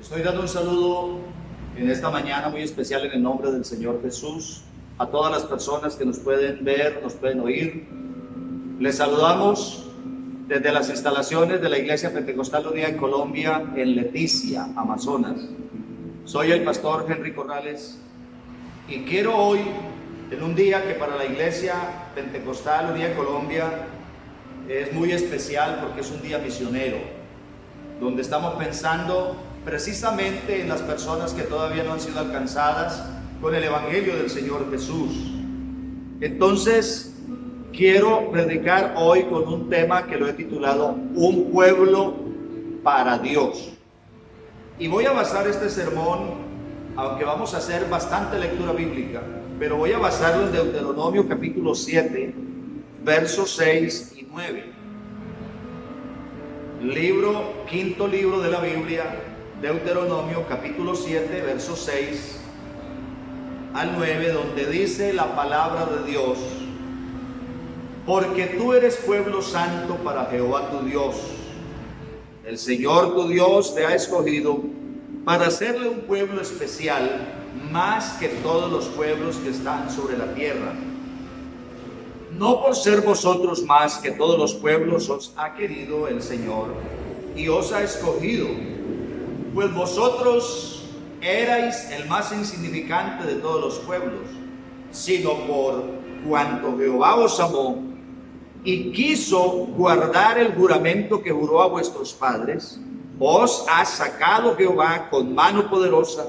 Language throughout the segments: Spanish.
Estoy dando un saludo en esta mañana muy especial en el nombre del Señor Jesús a todas las personas que nos pueden ver, nos pueden oír. Les saludamos desde las instalaciones de la Iglesia Pentecostal Unida en Colombia, en Leticia, Amazonas. Soy el pastor Henry Corrales y quiero hoy, en un día que para la Iglesia Pentecostal Unida en Colombia es muy especial porque es un día misionero, donde estamos pensando precisamente en las personas que todavía no han sido alcanzadas con el Evangelio del Señor Jesús. Entonces, quiero predicar hoy con un tema que lo he titulado Un pueblo para Dios. Y voy a basar este sermón, aunque vamos a hacer bastante lectura bíblica, pero voy a basarlo en Deuteronomio capítulo 7, versos 6 y 9. Quinto libro de la Biblia, Deuteronomio capítulo 7, versos 6 al 9, donde dice la palabra de Dios: porque tú eres pueblo santo para Jehová tu Dios. El Señor tu Dios te ha escogido para hacerle un pueblo especial, más que todos los pueblos que están sobre la tierra. No por ser vosotros más que todos los pueblos os ha querido el Señor y os ha escogido, pues vosotros erais el más insignificante de todos los pueblos, sino por cuanto Jehová os amó y quiso guardar el juramento que juró a vuestros padres, os ha sacado Jehová con mano poderosa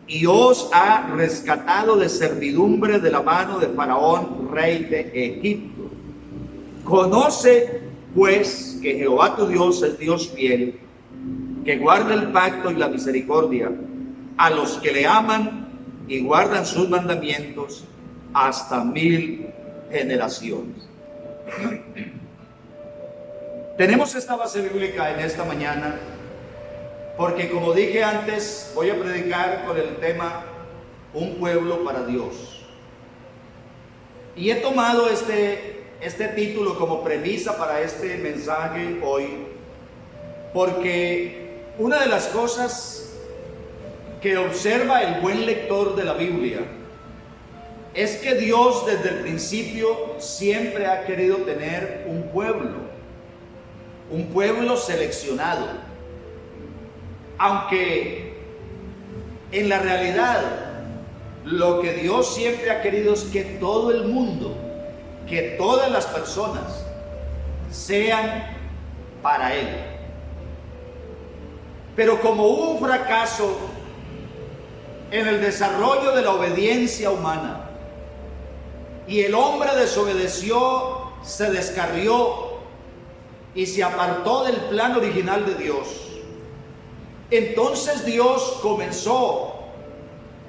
y os ha rescatado de servidumbre de la mano de Faraón, rey de Egipto. Conoce pues que Jehová tu Dios es Dios fiel, que guarda el pacto y la misericordia a los que le aman y guardan sus mandamientos hasta 1000 generaciones. Tenemos esta base bíblica en esta mañana porque, como dije antes, voy a predicar con el tema Un pueblo para Dios. Y he tomado este título como premisa para este mensaje hoy, porque una de las cosas que observa el buen lector de la Biblia es que Dios desde el principio siempre ha querido tener un pueblo seleccionado. Aunque en la realidad lo que Dios siempre ha querido es que todo el mundo, que todas las personas sean para Él. Pero como hubo un fracaso en el desarrollo de la obediencia humana y el hombre desobedeció, se descarrió y se apartó del plan original de Dios, entonces Dios comenzó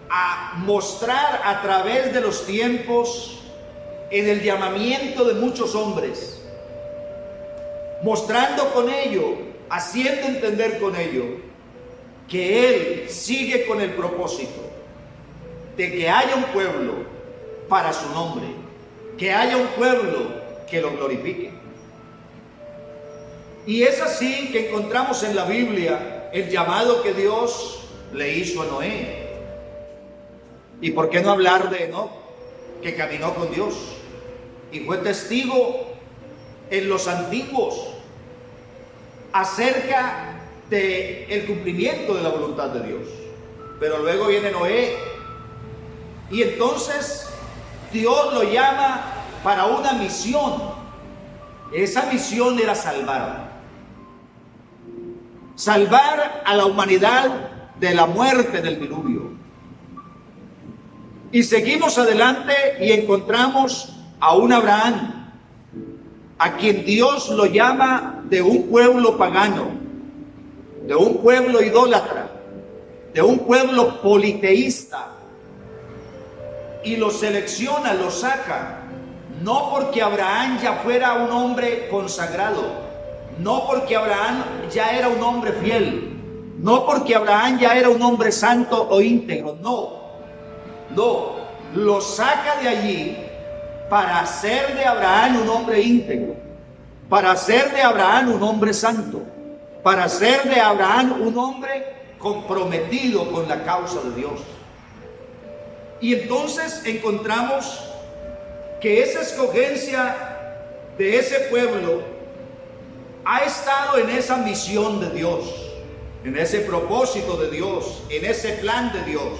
a mostrar a través de los tiempos, en el llamamiento de muchos hombres, mostrando con ello, haciendo entender con ello, que Él sigue con el propósito de que haya un pueblo para su nombre, que haya un pueblo que lo glorifique. Y es así que encontramos en la Biblia el llamado que Dios le hizo a Noé. ¿Y por qué no hablar de Enoc, que caminó con Dios y fue testigo en los antiguos acerca del cumplimiento de la voluntad de Dios? Pero luego viene Noé y entonces Dios lo llama para una misión. Esa misión era salvar a la humanidad de la muerte del diluvio. Y seguimos adelante y encontramos a un Abraham, a quien Dios lo llama de un pueblo pagano, de un pueblo idólatra, de un pueblo politeísta, y lo selecciona, lo saca, no porque Abraham ya fuera un hombre consagrado, no porque Abraham ya era un hombre fiel, no porque Abraham ya era un hombre santo o íntegro, no, lo saca de allí para hacer de Abraham un hombre íntegro, para hacer de Abraham un hombre santo, para hacer de Abraham un hombre comprometido con la causa de Dios. Y entonces encontramos que esa escogencia de ese pueblo ha estado en esa misión de Dios, en ese propósito de Dios, en ese plan de Dios.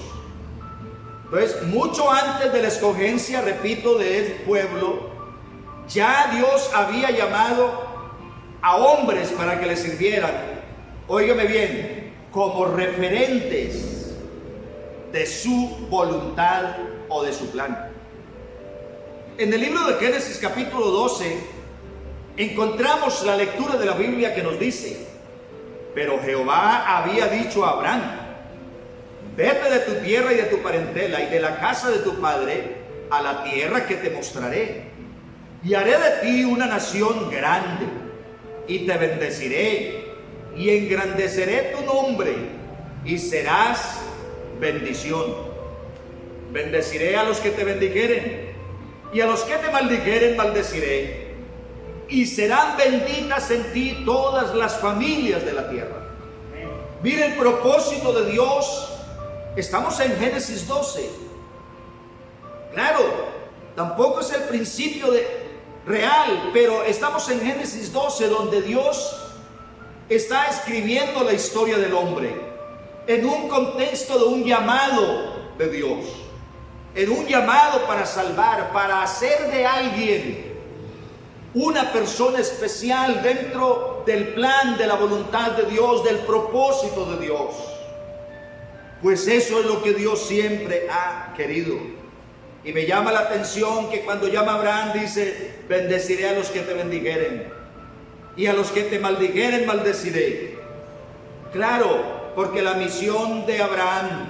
Entonces, mucho antes de la escogencia, repito, de ese pueblo, ya Dios había llamado a hombres para que le sirvieran, óigame bien, como referentes de su voluntad o de su plan. En el libro de Génesis capítulo 12 encontramos la lectura de la Biblia que nos dice: pero Jehová había dicho a Abraham: vete de tu tierra y de tu parentela y de la casa de tu padre a la tierra que te mostraré, y haré de ti una nación grande, y te bendeciré, y engrandeceré tu nombre, y serás bendición. Bendeciré a los que te bendijeren, y a los que te maldijeren maldeciré, y serán benditas en ti todas las familias de la tierra. Mira el propósito de Dios. Estamos en Génesis 12. Claro, tampoco es el principio real, pero estamos en Génesis 12, donde Dios está escribiendo la historia del hombre en un contexto de un llamado de Dios, en un llamado para salvar, para hacer de alguien una persona especial dentro del plan, de la voluntad de Dios, del propósito de Dios. Pues eso es lo que Dios siempre ha querido. Y me llama la atención que cuando llama a Abraham dice: bendeciré a los que te bendijeren, y a los que te maldijeren maldeciré. Claro, porque la misión de Abraham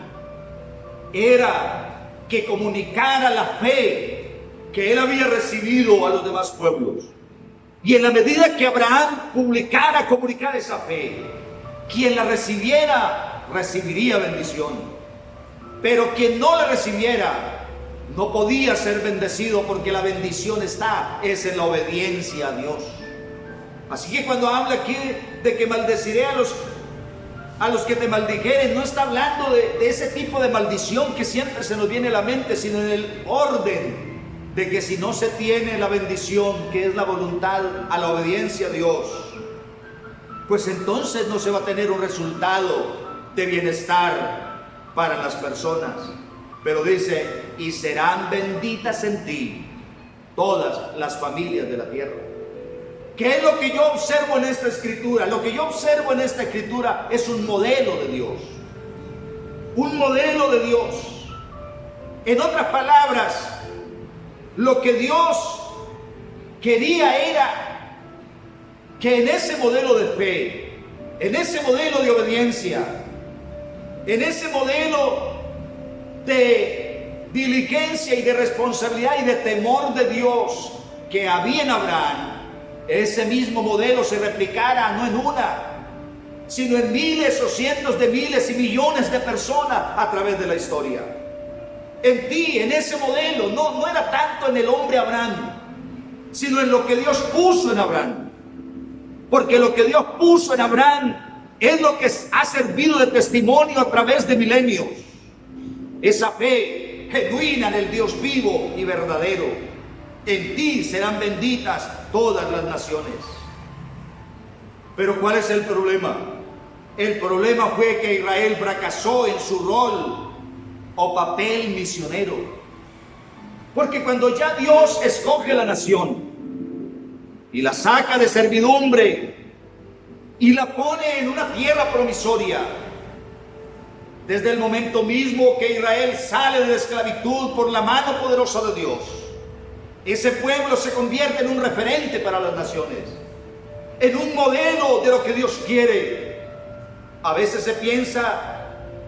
era que comunicara la fe que él había recibido a los demás pueblos. Y en la medida que Abraham comunicara esa fe, quien la recibiera, recibiría bendición. Pero quien no la recibiera, no podía ser bendecido, porque la bendición es en la obediencia a Dios. Así que cuando habla aquí de que maldeciré a los que te maldijeren, no está hablando de ese tipo de maldición que siempre se nos viene a la mente, sino en el orden de que si no se tiene la bendición, que es la voluntad a la obediencia a Dios, pues entonces no se va a tener un resultado de bienestar para las personas. Pero dice: y serán benditas en ti todas las familias de la tierra. ¿Qué es lo que yo observo en esta escritura? Lo que yo observo en esta escritura es un modelo de Dios. Un modelo de Dios. En otras palabras, lo que Dios quería era que en ese modelo de fe, en ese modelo de obediencia, en ese modelo de diligencia y de responsabilidad y de temor de Dios que había en Abraham, ese mismo modelo se replicara no en una, sino en miles o cientos de miles y millones de personas a través de la historia. En ti, en ese modelo, no era tanto en el hombre Abraham, sino en lo que Dios puso en Abraham. Porque lo que Dios puso en Abraham es lo que ha servido de testimonio a través de milenios. Esa fe genuina en el Dios vivo y verdadero. En ti serán benditas todas las naciones. Pero ¿cuál es el problema? El problema fue que Israel fracasó en su rol o papel misionero. Porque cuando ya Dios escoge la nación y la saca de servidumbre y la pone en una tierra promisoria, desde el momento mismo que Israel sale de la esclavitud por la mano poderosa de Dios, ese pueblo se convierte en un referente para las naciones, en un modelo de lo que Dios quiere. A veces se piensa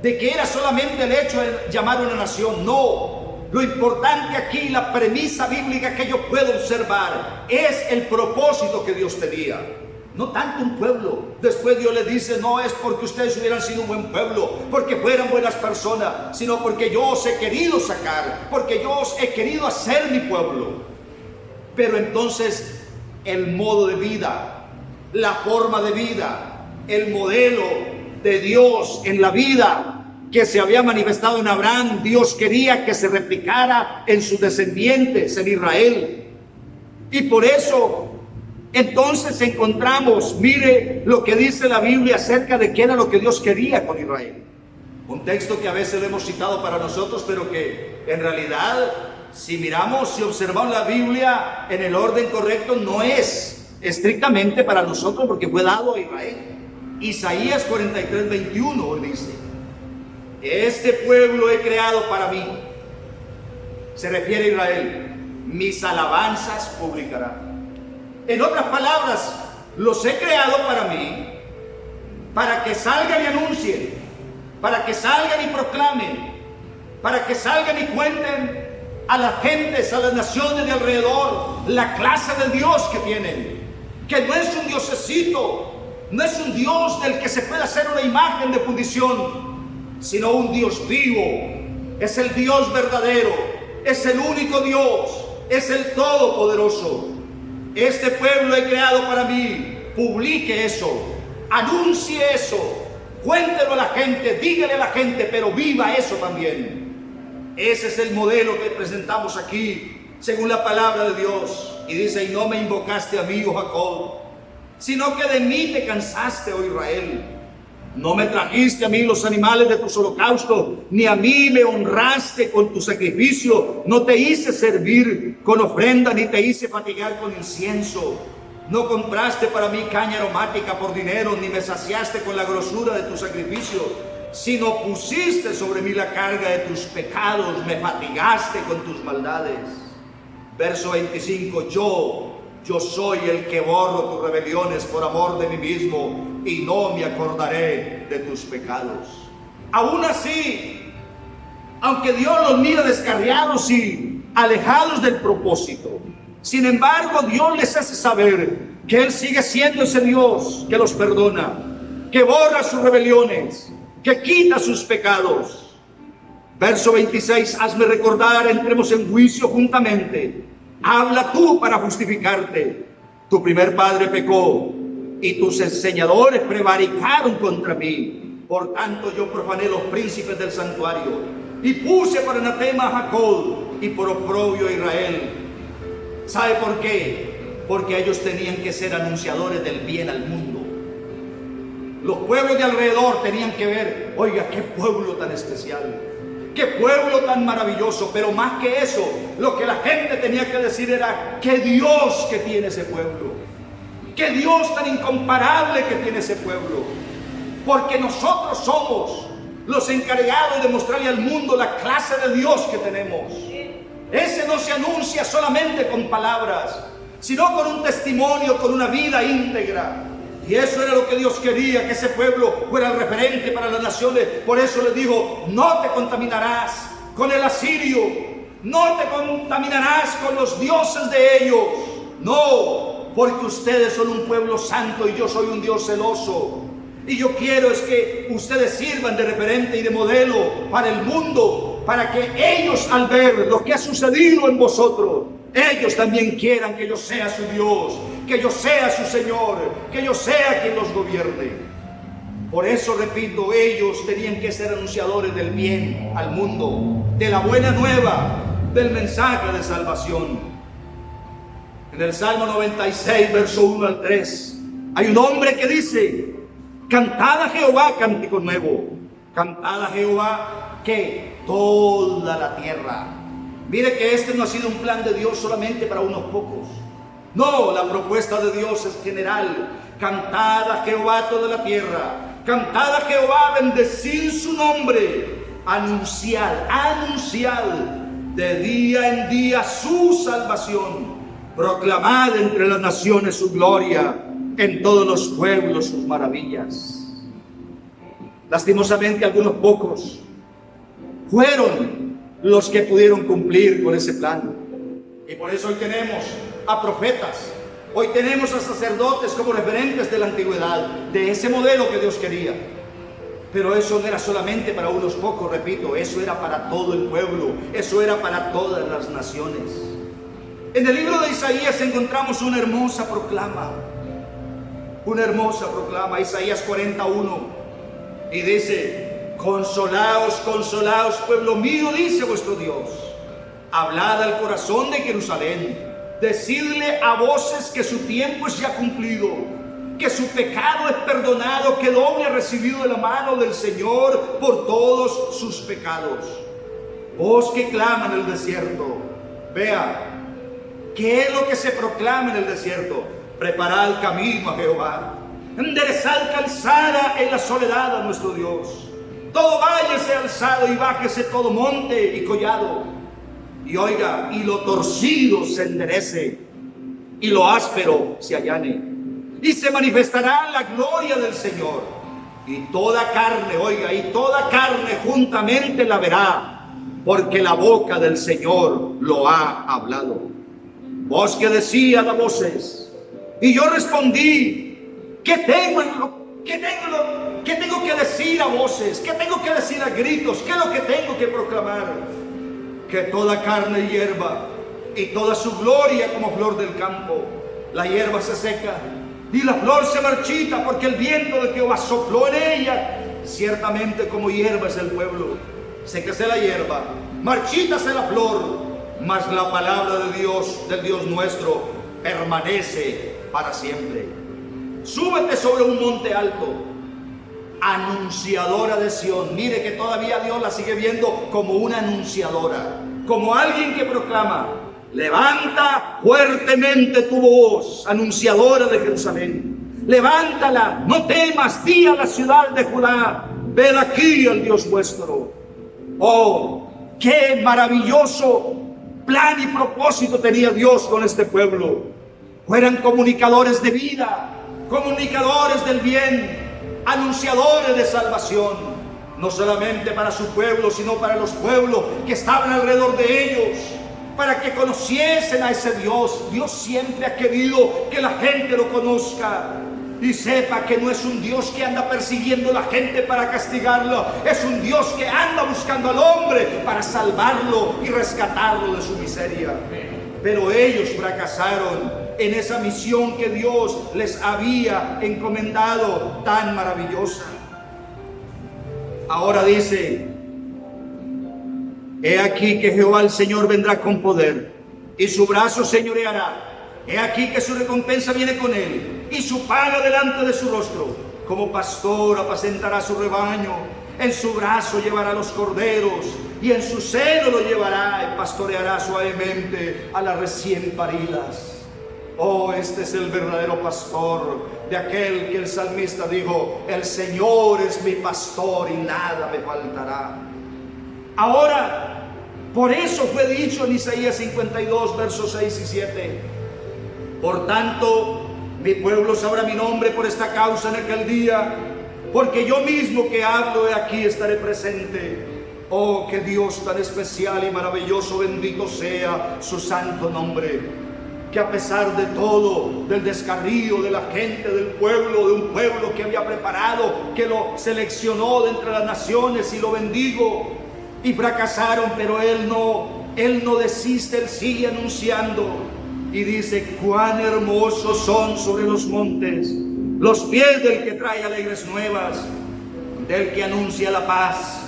de que era solamente el hecho de llamar una nación. No, lo importante aquí, la premisa bíblica que yo puedo observar, es el propósito que Dios tenía. No tanto un pueblo. Después Dios le dice: no es porque ustedes hubieran sido un buen pueblo, porque fueran buenas personas, sino porque yo os he querido sacar, porque yo os he querido hacer mi pueblo. Pero entonces el modo de vida, la forma de vida, el modelo de Dios en la vida que se había manifestado en Abraham, Dios quería que se replicara en sus descendientes, en Israel. Y por eso, entonces encontramos, mire lo que dice la Biblia acerca de qué era lo que Dios quería con Israel. Un texto que a veces lo hemos citado para nosotros, pero que en realidad, si miramos, si observamos la Biblia en el orden correcto, no es estrictamente para nosotros, porque fue dado a Israel. Isaías 43:21 dice: este pueblo he creado para mí. Se refiere a Israel. Mis alabanzas publicarán. En otras palabras, los he creado para mí, para que salgan y anuncien, para que salgan y proclamen, para que salgan y cuenten a las gentes, a las naciones de alrededor, la clase de Dios que tienen, que no es un diosecito, no es un Dios del que se puede hacer una imagen de fundición, sino un Dios vivo. Es el Dios verdadero, es el único Dios, es el Todopoderoso. Este pueblo he creado para mí. Publique eso, anuncie eso, cuéntelo a la gente, dígale a la gente, pero viva eso también. Ese es el modelo que presentamos aquí, según la palabra de Dios. Y dice: y no me invocaste a mí, oh Jacob, sino que de mí te cansaste, oh Israel. No me trajiste a mí los animales de tus holocaustos, ni a mí me honraste con tu sacrificio. No te hice servir con ofrenda, ni te hice fatigar con incienso. No compraste para mí caña aromática por dinero, ni me saciaste con la grosura de tu sacrificio, sino pusiste sobre mí la carga de tus pecados, me fatigaste con tus maldades. Verso 25: yo soy el que borro tus rebeliones por amor de mí mismo, y no me acordaré de tus pecados. Aún así, aunque Dios los mira descarriados y alejados del propósito, sin embargo Dios les hace saber que Él sigue siendo ese Dios que los perdona, que borra sus rebeliones, que quita sus pecados. Verso 26: hazme recordar, entremos en juicio juntamente. Habla tú para justificarte. Tu primer padre pecó, y tus enseñadores prevaricaron contra mí. Por tanto yo profané los príncipes del santuario, y puse por anatema a Jacob, y por oprobio a Israel. ¿Sabe por qué? Porque ellos tenían que ser anunciadores del bien al mundo. Los pueblos de alrededor tenían que ver: oiga, qué pueblo tan especial, qué pueblo tan maravilloso. Pero más que eso, lo que la gente tenía que decir era: qué Dios que tiene ese pueblo, qué Dios tan incomparable que tiene ese pueblo. Porque nosotros somos los encargados de mostrarle al mundo la clase de Dios que tenemos. Ese no se anuncia solamente con palabras, sino con un testimonio, con una vida íntegra. Y eso era lo que Dios quería, que ese pueblo fuera el referente para las naciones. Por eso les dijo: no te contaminarás con el asirio, no te contaminarás con los dioses de ellos. No, porque ustedes son un pueblo santo y yo soy un Dios celoso. Y yo quiero es que ustedes sirvan de referente y de modelo para el mundo, para que ellos, al ver lo que ha sucedido en vosotros, ellos también quieran que yo sea su Dios, que yo sea su Señor, que yo sea quien los gobierne. Por eso, repito, ellos tenían que ser anunciadores del bien al mundo, de la buena nueva, del mensaje de salvación. En el Salmo 96, verso 1 al 3, hay un hombre que dice: cantad a Jehová cántico nuevo, cantad a Jehová, que toda la tierra. Mire que este no ha sido un plan de Dios solamente para unos pocos. No, la propuesta de Dios es general. Cantad a Jehová toda la tierra, cantad a Jehová, bendecid su nombre, anunciad de día en día su salvación, proclamad entre las naciones su gloria, en todos los pueblos sus maravillas. Lastimosamente, algunos pocos fueron los que pudieron cumplir con ese plan. Y por eso hoy tenemos a profetas, hoy tenemos a sacerdotes como referentes de la antigüedad, de ese modelo que Dios quería. Pero eso no era solamente para unos pocos, repito, eso era para todo el pueblo, eso era para todas las naciones. En el libro de Isaías encontramos una hermosa proclama, Isaías 41. Y dice: consolaos, consolaos, pueblo mío, dice vuestro Dios. Hablad al corazón de Jerusalén, decidle a voces que su tiempo es ya cumplido, que su pecado es perdonado, que doble ha recibido de la mano del Señor por todos sus pecados. Voz que clama en el desierto. Vea, ¿qué es lo que se proclama en el desierto? Preparad camino a Jehová, enderezad calzada en la soledad a nuestro Dios. Todo valle sea alzado y bájese todo monte y collado. Y oiga, y lo torcido se enderece, y lo áspero se allane. Y se manifestará la gloria del Señor. Y toda carne, oiga, y toda carne juntamente la verá, porque la boca del Señor lo ha hablado. Voz que decía a voces. Y yo respondí: ¿qué tengo que decir a voces? ¿Qué tengo que decir a gritos? ¿Qué es lo que tengo que proclamar? Que toda carne hierba, y toda su gloria como flor del campo. La hierba se seca y la flor se marchita, porque el viento de Jehová sopló en ella. Ciertamente como hierba es el pueblo. Séquese la hierba, marchítase la flor, mas la palabra de Dios, del Dios nuestro, permanece para siempre. Súbete sobre un monte alto, anunciadora de Sión. Mire que todavía Dios la sigue viendo como una anunciadora, como alguien que proclama. Levanta fuertemente tu voz, anunciadora de Jerusalén. Levántala, no temas, di a la ciudad de Judá: ved aquí al Dios vuestro. Oh, qué maravilloso plan y propósito tenía Dios con este pueblo. Fueran comunicadores de vida, comunicadores del bien, anunciadores de salvación, no solamente para su pueblo, sino para los pueblos que estaban alrededor de ellos, para que conociesen a ese Dios. Dios siempre ha querido que la gente lo conozca y sepa que no es un Dios que anda persiguiendo a la gente para castigarlo, es un Dios que anda buscando al hombre para salvarlo y rescatarlo de su miseria. Pero ellos fracasaron en esa misión que Dios les había encomendado, tan maravillosa. Ahora dice: he aquí que Jehová el Señor vendrá con poder, y su brazo señoreará. He aquí que su recompensa viene con él, y su paga delante de su rostro. Como pastor apacentará su rebaño, en su brazo llevará los corderos, y en su seno lo llevará, y pastoreará suavemente a las recién paridas. Oh, este es el verdadero pastor, de aquel que el salmista dijo: el Señor es mi pastor y nada me faltará. Ahora, por eso fue dicho en Isaías 52, versos 6 y 7: por tanto, mi pueblo sabrá mi nombre por esta causa en aquel día, porque yo mismo que hablo, he aquí estaré presente. Oh, que Dios tan especial y maravilloso, bendito sea su santo nombre. Que a pesar de todo, del descarrío de la gente, del pueblo, de un pueblo que había preparado, que lo seleccionó de entre las naciones y lo bendigo, y fracasaron, pero Él no desiste, Él sigue anunciando. Y dice: cuán hermosos son sobre los montes los pies del que trae alegres nuevas, del que anuncia la paz,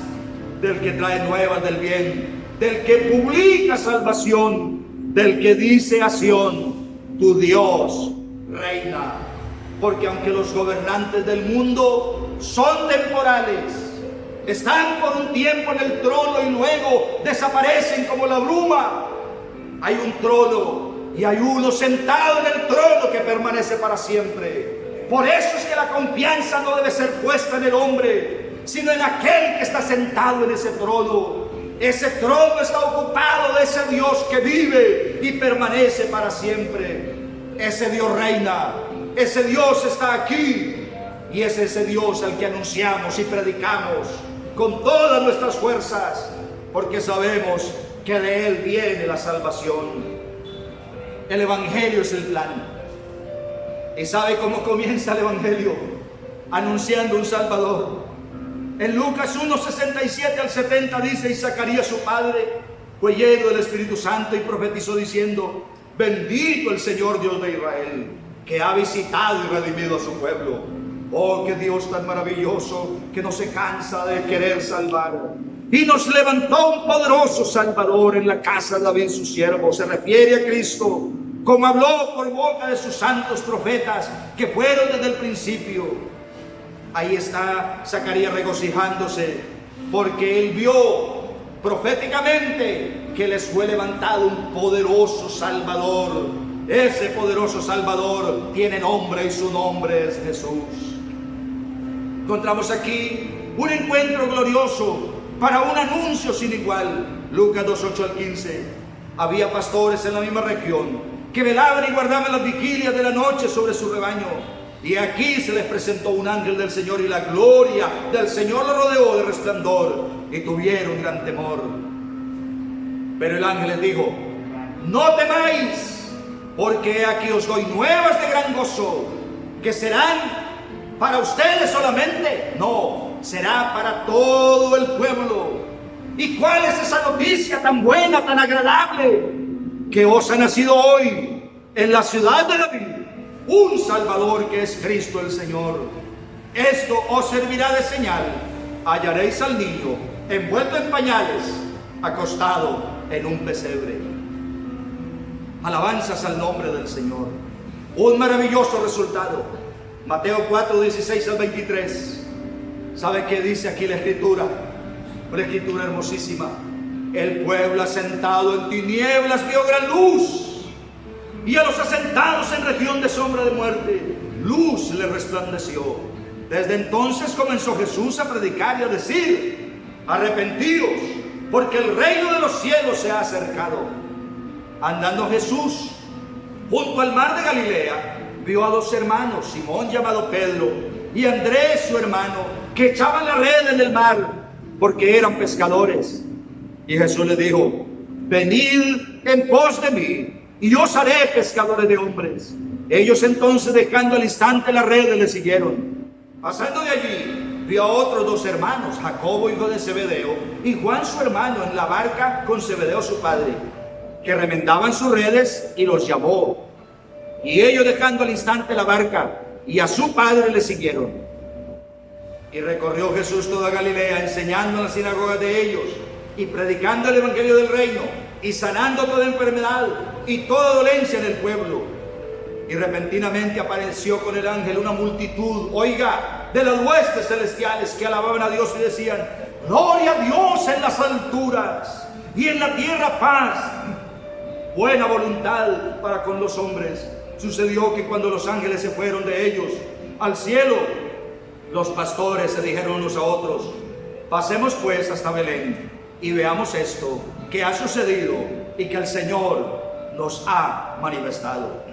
del que trae nuevas del bien, del que publica salvación, del que dice a Sión: tu Dios reina. Porque aunque los gobernantes del mundo son temporales, están por un tiempo en el trono y luego desaparecen como la bruma, hay un trono y hay uno sentado en el trono que permanece para siempre. Por eso es que la confianza no debe ser puesta en el hombre, sino en aquel que está sentado en ese trono. Ese trono está ocupado de ese Dios que vive y permanece para siempre. Ese Dios reina, ese Dios está aquí, y es ese Dios al que anunciamos y predicamos con todas nuestras fuerzas, porque sabemos que de Él viene la salvación. El Evangelio es el plan. ¿Y sabe cómo comienza el Evangelio? Anunciando un Salvador. En Lucas 1, 67 al 70 dice: y Zacarías su padre fue lleno del Espíritu Santo y profetizó diciendo: bendito el Señor Dios de Israel, que ha visitado y redimido a su pueblo, Oh, qué Dios tan maravilloso, que no se cansa de querer salvar. Y nos levantó un poderoso Salvador en la casa de David su siervo. Se refiere a Cristo, como habló por boca de sus santos profetas, que fueron desde el principio. Ahí está Zacarías regocijándose, porque él vio proféticamente que les fue levantado un poderoso Salvador. Ese poderoso Salvador tiene nombre y su nombre es Jesús. Encontramos aquí un encuentro glorioso para un anuncio sin igual. Lucas 2:8 al 15. Había pastores en la misma región que velaban y guardaban las vigilias de la noche sobre su rebaño. Y aquí se les presentó un ángel del Señor, y la gloria del Señor los rodeó de resplandor, y tuvieron gran temor. Pero el ángel les dijo: no temáis, porque aquí os doy nuevas de gran gozo, que serán para ustedes solamente, no, será para todo el pueblo. ¿Y cuál es esa noticia tan buena, tan agradable? Que os ha nacido hoy en la ciudad de David un Salvador, que es Cristo el Señor. Esto os servirá de señal: hallaréis al niño envuelto en pañales, acostado en un pesebre. Alabanzas al nombre del Señor. Un maravilloso resultado. Mateo 4:16 al 23. ¿Sabe qué dice aquí la Escritura? Una Escritura hermosísima. El pueblo asentado en tinieblas vio gran luz, y a los asentados en región de sombra de muerte, luz le resplandeció. Desde entonces comenzó Jesús a predicar y a decir: arrepentíos, porque el reino de los cielos se ha acercado. Andando Jesús junto al mar de Galilea, vio a dos hermanos, Simón llamado Pedro y Andrés su hermano, que echaban la red en el mar, porque eran pescadores. Y Jesús les dijo: venid en pos de mí, y yo os haré pescadores de hombres. Ellos entonces, dejando al instante la red, le siguieron. Pasando de allí, vio a otros dos hermanos, Jacobo hijo de Zebedeo y Juan su hermano, en la barca con Zebedeo su padre, que remendaban sus redes, y los llamó. Y ellos, dejando al instante la barca y a su padre, le siguieron. Y recorrió Jesús toda Galilea, enseñando en las sinagogas de ellos, y predicando el evangelio del reino, y sanando toda enfermedad y toda dolencia en el pueblo. Y repentinamente apareció con el ángel una multitud, oiga, de las huestes celestiales, que alababan a Dios y decían: gloria a Dios en las alturas, y en la tierra paz, buena voluntad para con los hombres. Sucedió que cuando los ángeles se fueron de ellos al cielo, los pastores se dijeron unos a otros: pasemos pues hasta Belén y veamos esto que ha sucedido y que el Señor nos ha manifestado.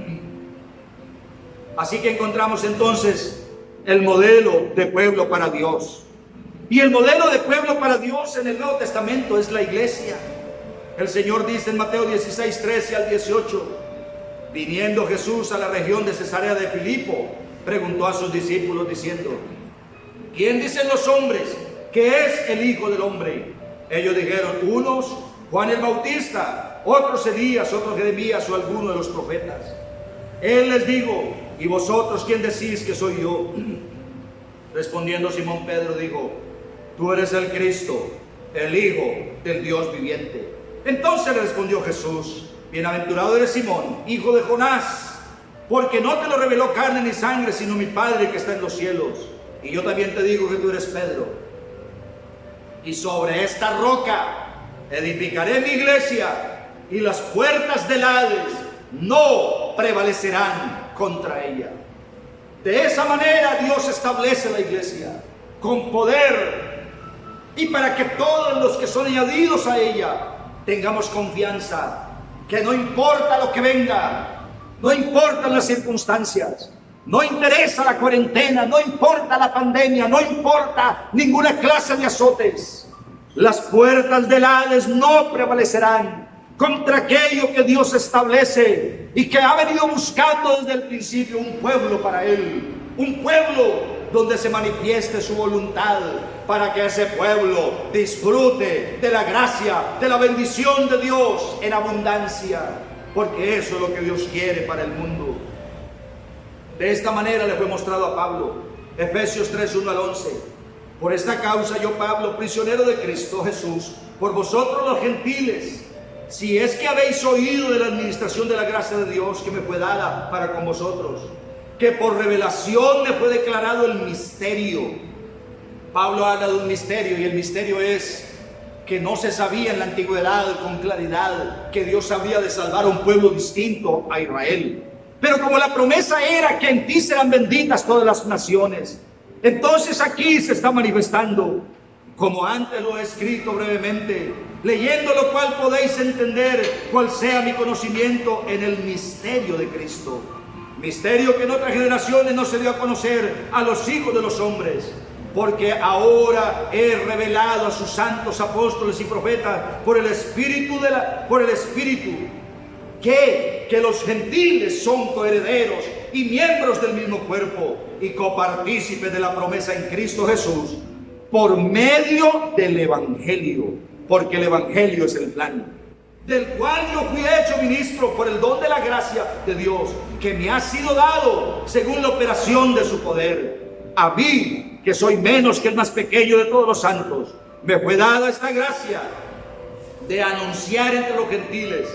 Así que encontramos entonces el modelo de pueblo para Dios. Y el modelo de pueblo para Dios en el Nuevo Testamento es la iglesia. El Señor dice en Mateo 16:13 al 18: viniendo Jesús a la región de Cesarea de Filipo, preguntó a sus discípulos diciendo: ¿quién dicen los hombres que es el Hijo del Hombre? Ellos dijeron: unos Juan el Bautista, otros Elías, otros Jeremías o alguno de los profetas. Él les dijo: ¿y vosotros quién decís que soy yo? Respondiendo Simón Pedro dijo: tú eres el Cristo, el Hijo del Dios viviente. Entonces le respondió Jesús: bienaventurado eres Simón, hijo de Jonás, porque no te lo reveló carne ni sangre, sino mi Padre que está en los cielos. Y yo también te digo que tú eres Pedro, y sobre esta roca edificaré mi iglesia, y las puertas del Hades no prevalecerán contra ella. De esa manera Dios establece la iglesia con poder, y para que todos los que son añadidos a ella tengamos confianza que no importa lo que venga, no importan las circunstancias, no interesa la cuarentena, no importa la pandemia, no importa ninguna clase de azotes, las puertas del Hades no prevalecerán contra aquello que Dios establece y que ha venido buscando desde el principio: un pueblo para Él, un pueblo donde se manifieste su voluntad, para que ese pueblo disfrute de la gracia, de la bendición de Dios en abundancia, porque eso es lo que Dios quiere para el mundo. De esta manera le fue mostrado a Pablo Efesios 3, 1 al 11. Por esta causa yo, Pablo, prisionero de Cristo Jesús, por vosotros los gentiles, si es que habéis oído de la administración de la gracia de Dios que me fue dada para con vosotros, que por revelación me fue declarado el misterio. Pablo habla de un misterio, y el misterio es que no se sabía en la antigüedad con claridad que Dios habría de salvar a un pueblo distinto a Israel. Pero como la promesa era que en ti serán benditas todas las naciones, entonces aquí se está manifestando, como antes lo he escrito brevemente, leyendo lo cual podéis entender cuál sea mi conocimiento en el misterio de Cristo. Misterio que en otras generaciones no se dio a conocer a los hijos de los hombres, porque ahora he revelado a sus santos apóstoles y profetas por el Espíritu que los gentiles son coherederos y miembros del mismo cuerpo y copartícipes de la promesa en Cristo Jesús por medio del Evangelio, porque el Evangelio es el plan, del cual yo fui hecho ministro por el don de la gracia de Dios que me ha sido dado según la operación de su poder. A mí, que soy menos que el más pequeño de todos los santos, me fue dada esta gracia de anunciar entre los gentiles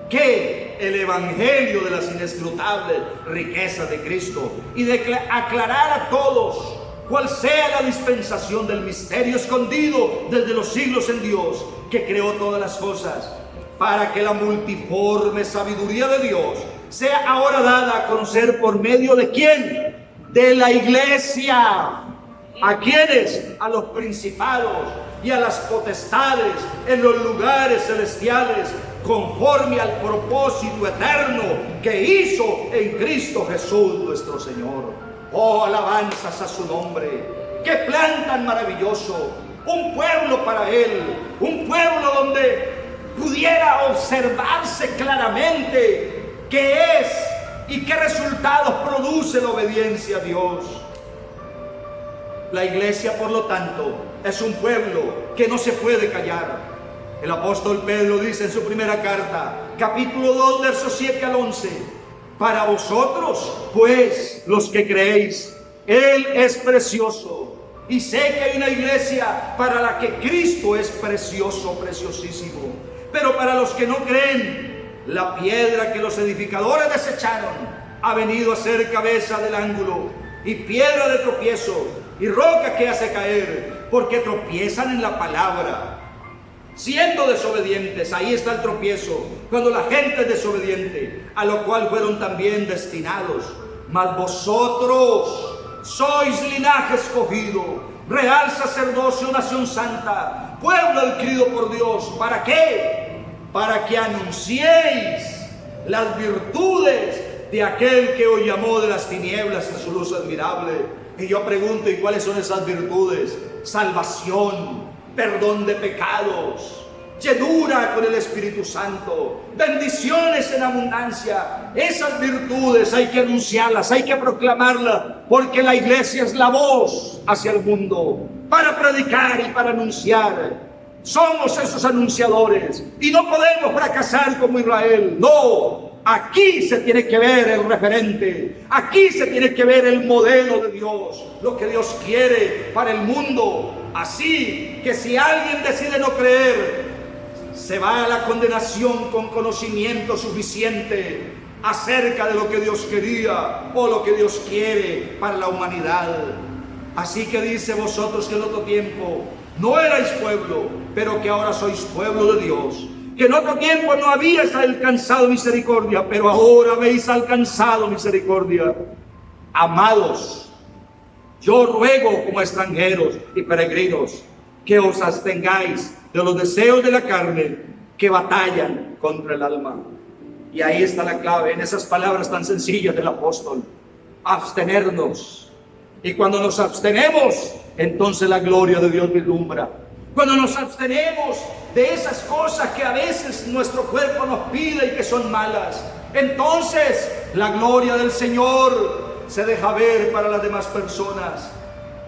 que el evangelio de las inescrutables riquezas de Cristo, y de aclarar a todos cuál sea la dispensación del misterio escondido desde los siglos en Dios, que creó todas las cosas, para que la multiforme sabiduría de Dios sea ahora dada a conocer por medio de ¿quién? De la iglesia. ¿A quiénes? A los principados y a las potestades en los lugares celestiales, conforme al propósito eterno que hizo en Cristo Jesús nuestro Señor. Oh, alabanzas a su nombre. ¡Qué plan tan maravilloso! Un pueblo para Él, un pueblo donde pudiera observarse claramente qué es y qué resultados produce la obediencia a Dios. La iglesia, por lo tanto, es un pueblo que no se puede callar. El apóstol Pedro dice en su primera carta, capítulo 2, versos 7 al 11, para vosotros, pues, los que creéis, Él es precioso. Y sé que hay una iglesia para la que Cristo es precioso, preciosísimo. Pero para los que no creen, la piedra que los edificadores desecharon ha venido a ser cabeza del ángulo y piedra de tropiezo y roca que hace caer, porque tropiezan en la palabra, siendo desobedientes. Ahí está el tropiezo, cuando la gente es desobediente, a lo cual fueron también destinados. Mas vosotros sois linaje escogido, real sacerdocio, nación santa, pueblo adquirido por Dios. ¿Para qué? Para que anunciéis las virtudes de aquel que os llamó de las tinieblas a su luz admirable. Y yo pregunto, ¿y cuáles son esas virtudes? Salvación, perdón de pecados, llenura con el Espíritu Santo, bendiciones en abundancia. Esas virtudes hay que anunciarlas, hay que proclamarlas, porque la iglesia es la voz hacia el mundo para predicar y para anunciar. Somos esos anunciadores y no podemos fracasar como Israel. No, aquí se tiene que ver el referente, aquí se tiene que ver el modelo de Dios, lo que Dios quiere para el mundo. Así que si alguien decide no creer, se va a la condenación con conocimiento suficiente acerca de lo que Dios quería o lo que Dios quiere para la humanidad. Así que dice, vosotros que en otro tiempo no erais pueblo, pero que ahora sois pueblo de Dios, que en otro tiempo no habíais alcanzado misericordia, pero ahora habéis alcanzado misericordia. Amados, yo ruego como extranjeros y peregrinos que os abstengáis de los deseos de la carne que batallan contra el alma. Y ahí está la clave, en esas palabras tan sencillas del apóstol: abstenernos. Y cuando nos abstenemos, entonces la gloria de Dios vislumbra. Cuando nos abstenemos de esas cosas que a veces nuestro cuerpo nos pide y que son malas, entonces la gloria del Señor se deja ver para las demás personas,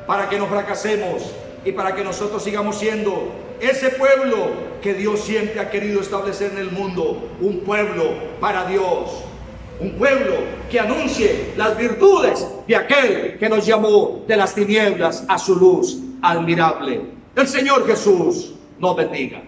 para que no fracasemos y para que nosotros sigamos siendo ese pueblo que Dios siempre ha querido establecer en el mundo, un pueblo para Dios. un pueblo que anuncie las virtudes de aquel que nos llamó de las tinieblas a su luz admirable. El Señor Jesús nos bendiga.